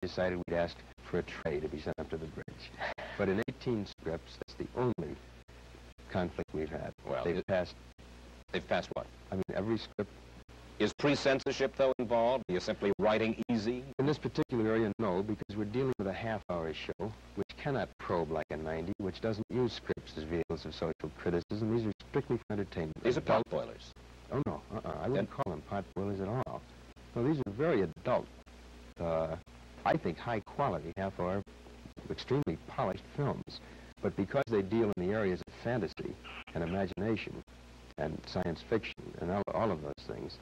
decided we'd ask for a tray to be sent up to the bridge. But in 18 scripts, that's the only conflict we've had. Well, they've passed what? I mean, every script. Is pre-censorship, though, involved? Are you simply writing easy? In this particular area, no, because we're dealing with a half-hour show, which cannot probe like a 90, which doesn't use scripts as vehicles of social criticism. These are strictly for entertainment. These are pot boilers. Oh, no. I wouldn't call them pot boilers at all. No, these are very adult, I think high-quality, half-hour, extremely polished films. But because they deal in the areas of fantasy and imagination and science fiction and all of those things,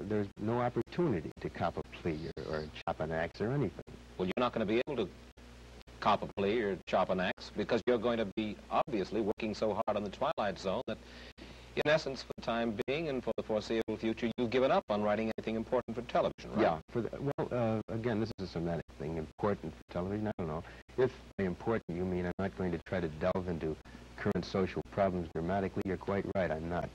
there's no opportunity to cop a plea or chop an axe or anything. Well, you're not going to be able to cop a plea or chop an axe because you're going to be obviously working so hard on the Twilight Zone that, in essence, for the time being and for the foreseeable future, you've given up on writing anything important for television, right? Yeah. Again, this is a semantic thing. Important for television, I don't know. If by important you mean I'm not going to try to delve into current social problems dramatically, you're quite right, I'm not.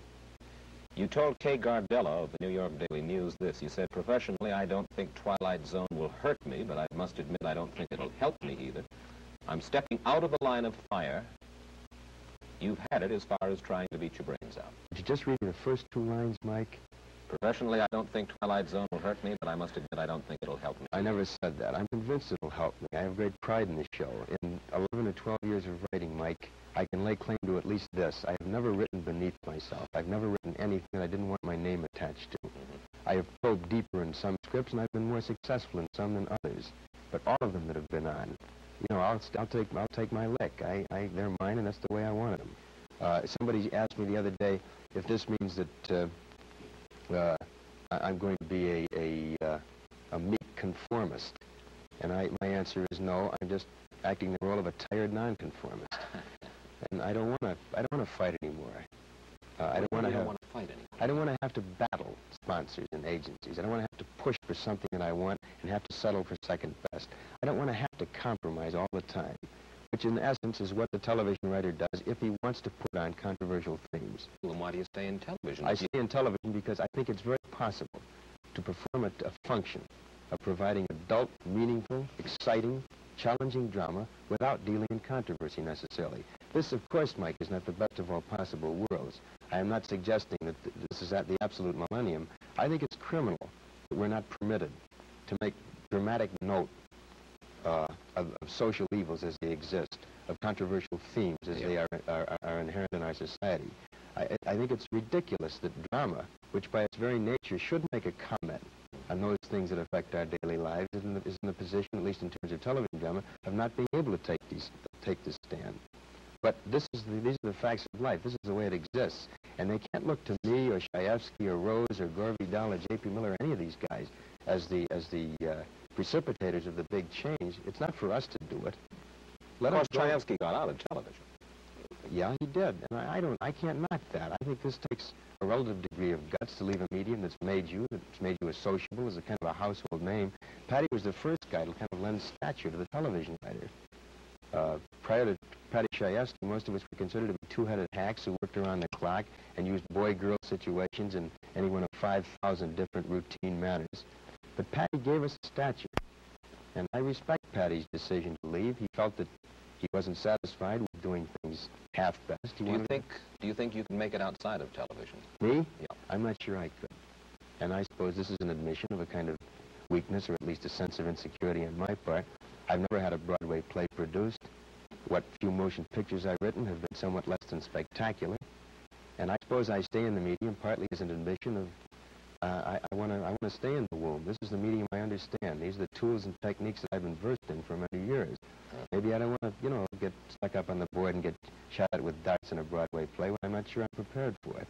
You told Kay Gardella of the New York Daily News this. You said, professionally, I don't think Twilight Zone will hurt me, but I must admit I don't think it'll help me either. I'm stepping out of the line of fire. You've had it as far as trying to beat your brains out. Did you just read the first two lines, Mike? Professionally, I don't think Twilight Zone will hurt me, but I must admit I don't think it'll help me. I never said that. I'm convinced it'll help me. I have great pride in the show. In 11 or 12 years of writing, Mike, I can lay claim to at least this. I have never written beneath myself. I've never written anything that I didn't want my name attached to. I have probed deeper in some scripts, and I've been more successful in some than others. But all of them that have been on, you know, I'll take my lick. They're mine, and that's the way I wanted them. Somebody asked me the other day if this means that I'm going to be a meek conformist, and my answer is no. I'm just acting the role of a tired nonconformist, and I don't want to fight anymore. I don't want to fight anymore. I don't want to have to battle sponsors and agencies. I don't want to have to push for something that I want and have to settle for second best. I don't want to have to compromise all the time, which in essence is what the television writer does if he wants to put on controversial themes. Well, then why do you stay in television? I stay in television because I think it's very possible to perform a function of providing adult, meaningful, exciting, challenging drama without dealing in controversy necessarily. This, of course, Mike, is not the best of all possible worlds. I am not suggesting that this is at the absolute millennium. I think it's criminal that we're not permitted to make dramatic note of social evils as they exist, of controversial themes as they are inherent in our society. I think it's ridiculous that drama, which by its very nature should make a comment on those things that affect our daily lives, is in the position, at least in terms of television drama, of not being able to take this stand. But these are the facts of life. This is the way it exists. And they can't look to me or Shaefsky or Rose or Gore Vidal or J.P. Miller or any of these guys as the precipitators of the big change. It's not for us to do it. Of course, Shaefsky got out of television. Yeah, he did. And I can't knock that. I think this takes a relative degree of guts to leave a medium that's made you as sociable, as a kind of a household name. Patty was the first guy to kind of lend stature to the television writer. Prior to Patty Shaefsky, most of us were considered to be two-headed hacks who worked around the clock and used boy-girl situations in any one of 5,000 different routine manners. But Patty gave us a stature, and I respect Patty's decision to leave. He felt that he wasn't satisfied with doing things half-best. Do you think you can make it outside of television? Me? Yeah. I'm not sure I could. And I suppose this is an admission of a kind of weakness, or at least a sense of insecurity on my part. I've never had a Broadway play produced. What few motion pictures I've written have been somewhat less than spectacular. And I suppose I stay in the medium partly as an admission of I want to stay in the womb. This is the medium I understand. These are the tools and techniques that I've been versed in for many years. Maybe I don't want to, get stuck up on the board and get shot at with darts in a Broadway play when I'm not sure I'm prepared for it.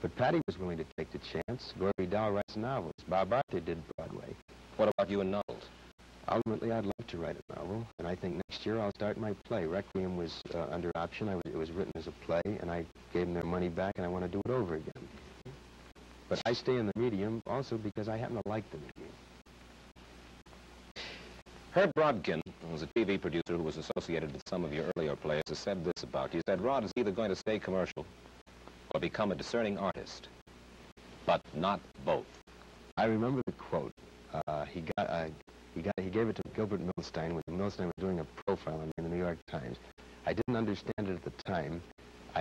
But Patty was willing to take the chance. Gore Vidal writes novels. Bob Arthur did Broadway. What about you in novels? Ultimately, I'd love to write a novel, and I think next year I'll start my play. Requiem was under option. It was written as a play, and I gave them their money back, and I want to do it over again. But I stay in the medium also because I happen to like the medium. Herb Brodkin, who was a TV producer who was associated with some of your earlier plays, has said this about you. He said, Rod is either going to stay commercial or become a discerning artist, but not both. I remember the quote. He He gave it to Gilbert Milstein when Milstein was doing a profile on me in the New York Times. I didn't understand it at the time.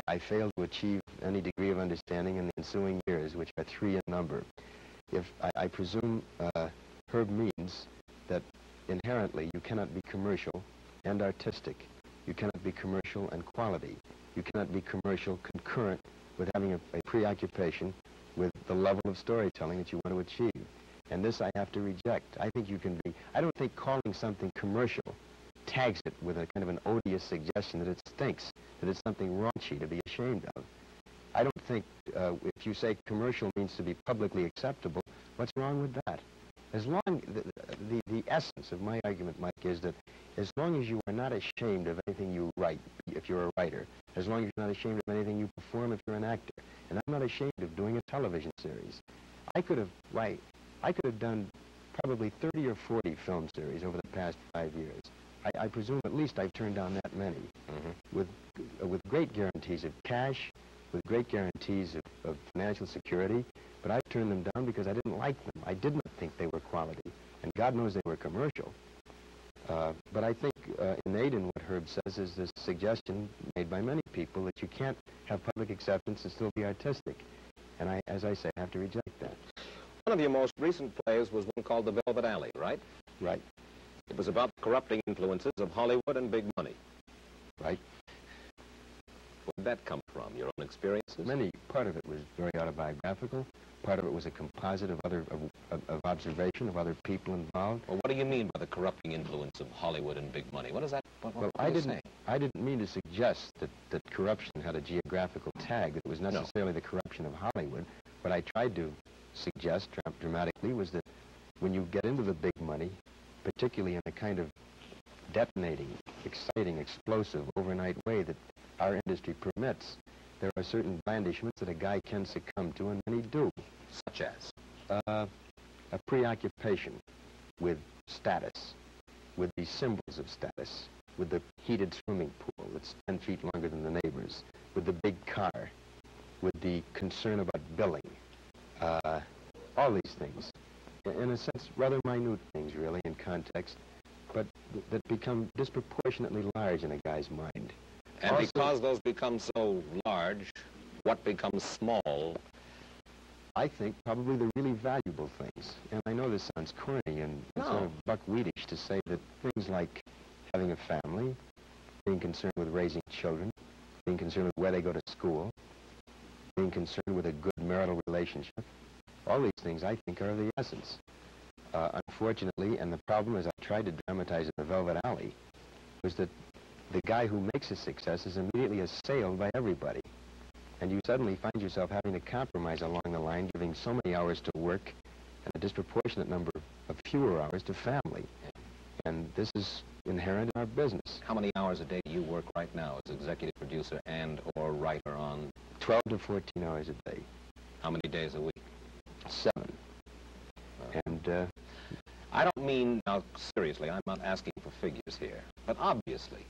I failed to achieve any degree of understanding in the ensuing years, which are 3 in number. I presume Herb means that inherently you cannot be commercial and artistic. You cannot be commercial and quality. You cannot be commercial concurrent with having a preoccupation with the level of storytelling that you want to achieve. And this I have to reject. I think you can be, I don't think calling something commercial tags it with a kind of an odious suggestion that it stinks, that it's something raunchy to be ashamed of. I don't think if you say commercial means to be publicly acceptable, what's wrong with that? As long, the essence of my argument, Mike, is that as long as you are not ashamed of anything you write, if you're a writer, as long as you're not ashamed of anything you perform if you're an actor, and I'm not ashamed of doing a television series. I could have done probably 30 or 40 film series over the past 5 years. I presume at least I've turned down that many, with great guarantees of cash, with great guarantees of financial security, but I've turned them down because I didn't like them. I did not think they were quality, and God knows they were commercial. But I think innate in what Herb says is this suggestion made by many people that you can't have public acceptance and still be artistic. And as I say, I have to reject that. One of your most recent plays was one called The Velvet Alley, right? Right. It was about the corrupting influences of Hollywood and big money. Right. Where did that come from? Your own experiences? Part of it was very autobiographical. Part of it was a composite of of observation of other people involved. Well, what do you mean by the corrupting influence of Hollywood and big money? What is that? Well, I didn't mean to suggest that corruption had a geographical tag, that it was necessarily the corruption of Hollywood. What I tried to suggest dramatically was that when you get into the big money, particularly in a kind of detonating, exciting, explosive, overnight way that our industry permits, there are certain blandishments that a guy can succumb to, and many do. Such as? A preoccupation with status, with the symbols of status, with the heated swimming pool that's 10 feet longer than the neighbors, with the big car, with the concern about billing. All these things, in a sense, rather minute things, really, in context, but that become disproportionately large in a guy's mind. And also, because those become so large, what becomes small? I think probably the really valuable things. And I know this sounds corny and sort of buckwheatish to say that things like having a family, being concerned with raising children, being concerned with where they go to school, being concerned with a good marital relationship, all these things I think are of the essence. Unfortunately, and the problem, as I tried to dramatize in The Velvet Alley, was that the guy who makes a success is immediately assailed by everybody. And you suddenly find yourself having to compromise along the line, giving so many hours to work and a disproportionate number of fewer hours to family. And this is inherent in our business. How many hours a day do you work right now as executive producer and or writer on? 12 to 14 hours a day. How many days a week? 7. And I don't mean, now seriously, I'm not asking for figures here, but obviously,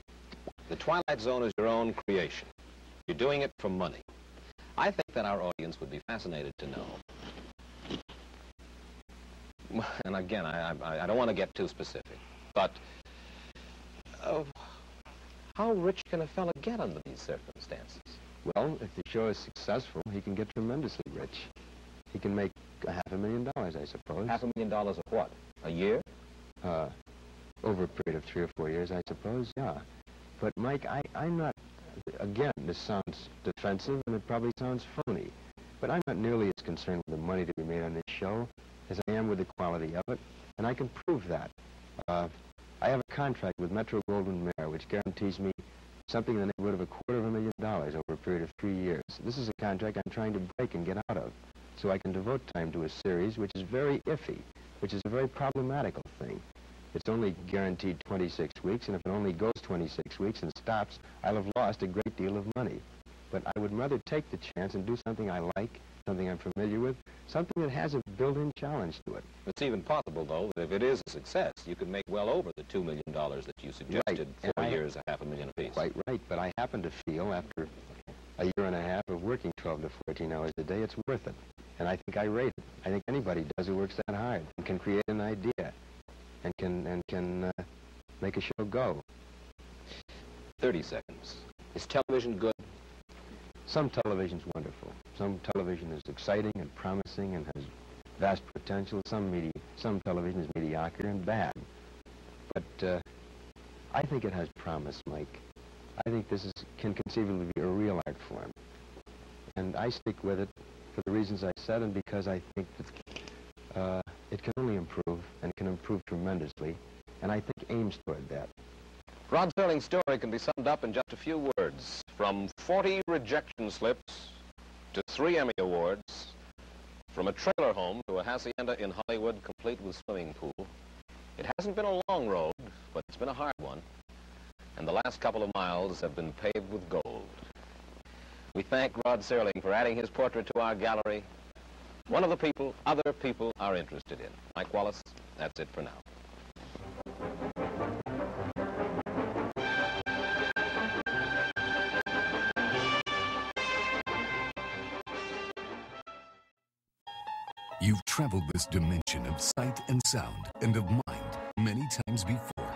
the Twilight Zone is your own creation. You're doing it for money. I think that our audience would be fascinated to know. And again, I don't want to get too specific, but how rich can a fella get under these circumstances? Well, if the show is successful, he can get tremendously rich. He can make $500,000, I suppose. $500,000 of what? A year? Over a period of 3 or 4 years, I suppose, yeah. But, Mike, I'm not, again, this sounds defensive, and it probably sounds phony, but I'm not nearly as concerned with the money to be made on this show as I am with the quality of it, and I can prove that. I have a contract with Metro-Goldwyn-Mayer, which guarantees me something in the neighborhood of $250,000 over a period of 3 years. This is a contract I'm trying to break and get out of, so I can devote time to a series which is very iffy, which is a very problematical thing. It's only guaranteed 26 weeks, and if it only goes 26 weeks and stops, I'll have lost a great deal of money. But I would rather take the chance and do something I like, something I'm familiar with, something that has a built-in challenge to it. It's even possible, though, that if it is a success, you could make well over the $2 million that you suggested, right. 4 years, $500,000 apiece. Quite right, but I happen to feel after a year and a half of working 12 to 14 hours a day, it's worth it. And I think I rate it. I think anybody does who works that hard and can create an idea. can make a show go. 30 seconds. Is television good? Some television's wonderful. Some television is exciting and promising and has vast potential. Some television is mediocre and bad. But I think it has promise, Mike. I think this can conceivably be a real art form. And I stick with it for the reasons I said and because I think that it can only improve and can improve tremendously. And I think aims toward that. Rod Serling's story can be summed up in just a few words. From 40 rejection slips to 3 Emmy Awards, from a trailer home to a hacienda in Hollywood complete with swimming pool. It hasn't been a long road, but it's been a hard one. And the last couple of miles have been paved with gold. We thank Rod Serling for adding his portrait to our gallery. One of the people other people are interested in. Mike Wallace, that's it for now. You've traveled this dimension of sight and sound and of mind many times before.